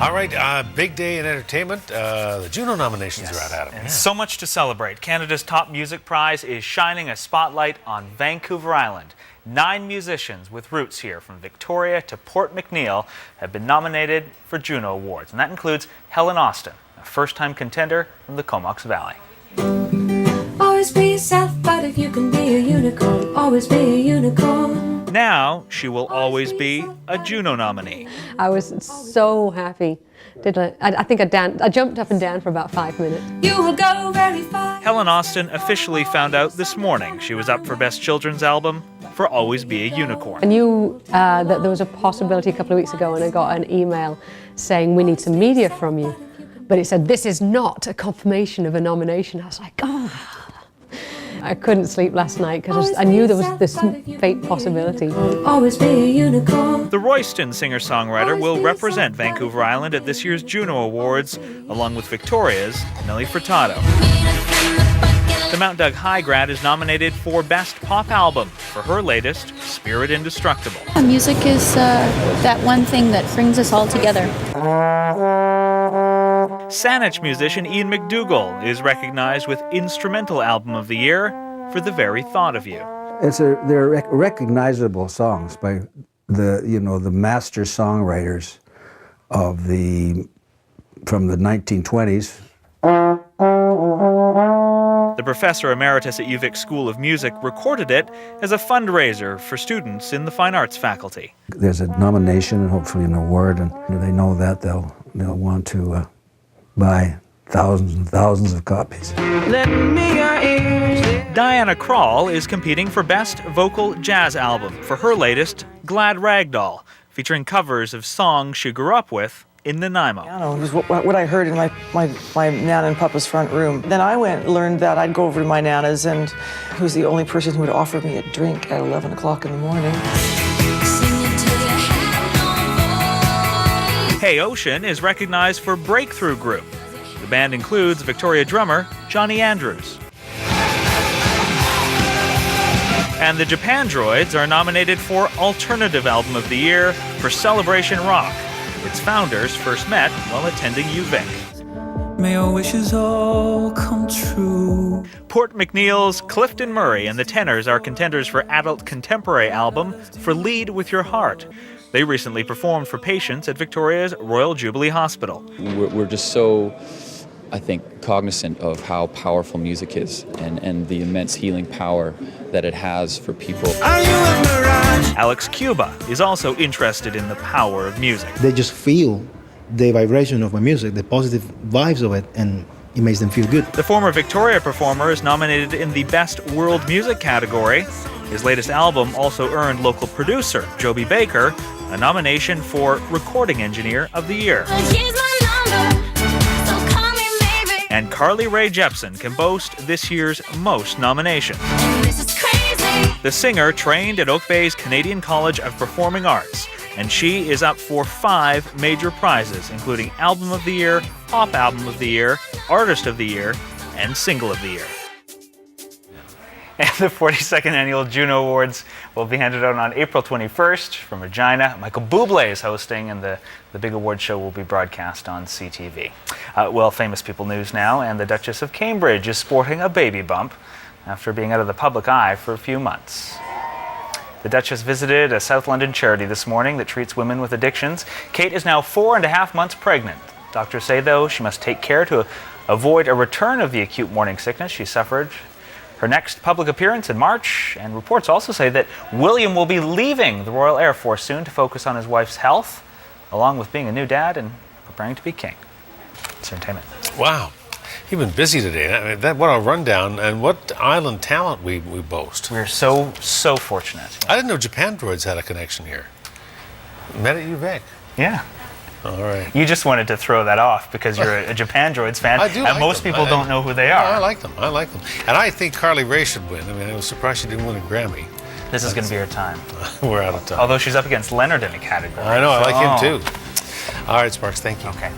All right, big day in entertainment. The Juno nominations are out, Adam. And so much to celebrate. Canada's top music prize is shining a spotlight on Vancouver Island. 9 musicians with roots here from Victoria to Port McNeill have been nominated for Juno Awards. And that includes Helen Austin, a first-time contender from the Comox Valley. Always be yourself, but if you can be a unicorn, always be a unicorn. Now, she will always be a Juno nominee. I was so happy. I think I jumped up and down for about 5 minutes. You will go very far. Helen Austin officially found out this morning she was up for Best Children's Album for Always Be a Unicorn. I knew that there was a possibility a couple of weeks ago, and I got an email saying, "We need some media from you." But it said, "This is not a confirmation of a nomination." I was like, oh. I couldn't sleep last night because I knew there was this fake possibility. Always be a unicorn. The Royston singer-songwriter will represent Vancouver Island at this year's Juno Awards, along with Victoria's Nelly Furtado. The Mount Doug High grad is nominated for Best Pop Album for her latest, Spirit Indestructible. Music is that one thing that brings us all together. Saanich musician Ian McDougall is recognized with Instrumental Album of the Year for The Very Thought of You. They're recognizable songs by the master songwriters from the 1920s. The professor emeritus at UVic School of Music recorded it as a fundraiser for students in the fine arts faculty. There's a nomination and hopefully an award, and they know that they'll want to buy thousands and thousands of copies. Diana Krall is competing for Best Vocal Jazz Album for her latest, Glad Ragdoll, featuring covers of songs she grew up with in Nanaimo. It was what I heard in my Nana and Papa's front room. Then I went and learned that I'd go over to my Nana's, and who's the only person who would offer me a drink at 11 o'clock in the morning. Hey Ocean is recognized for Breakthrough Group. The band includes Victoria drummer Johnny Andrews. And the Japan Droids are nominated for Alternative Album of the Year for Celebration Rock. Its founders first met while attending UVic. May your wishes all come true. Port McNeill's Clifton Murray and the Tenors are contenders for Adult Contemporary Album for Lead With Your Heart. They recently performed for patients at Victoria's Royal Jubilee Hospital. We're just so, I think, cognizant of how powerful music is and the immense healing power that it has for people. Alex Cuba is also interested in the power of music. They just feel the vibration of my music, the positive vibes of it, and it makes them feel good. The former Victoria performer is nominated in the Best World Music category. His latest album also earned local producer Joby Baker a nomination for Recording Engineer of the Year. And Carly Rae Jepsen can boast this year's most nominations. The singer trained at Oak Bay's Canadian College of Performing Arts, and she is up for 5 major prizes, including Album of the Year, Pop Album of the Year, Artist of the Year, and Single of the Year. And the 42nd Annual Juno Awards will be handed out on April 21st from Regina. Michael Bublé is hosting, and the big award show will be broadcast on CTV. Well, famous people news now, and the Duchess of Cambridge is sporting a baby bump after being out of the public eye for a few months. The Duchess visited a South London charity this morning that treats women with addictions. Kate is now 4.5 months pregnant. Doctors say, though, she must take care to avoid a return of the acute morning sickness she suffered. Her next public appearance in March, and reports also say that William will be leaving the Royal Air Force soon to focus on his wife's health, along with being a new dad and preparing to be king. It's entertainment. Wow. You've been busy today. I mean, what a rundown, and what island talent we boast. We're so fortunate. I didn't know Japan Droids had a connection here. Met at UVic. Yeah. All right. You just wanted to throw that off because you're a Japan Droids fan. I do and like most them. people don't know who they are. I like them. And I think Carly Rae should win. I mean, I was surprised she didn't win a Grammy. This is going to be her time. We're out of time. Although she's up against Leonard in the category. I know. I like him too. All right, Sparks. Thank you. Okay.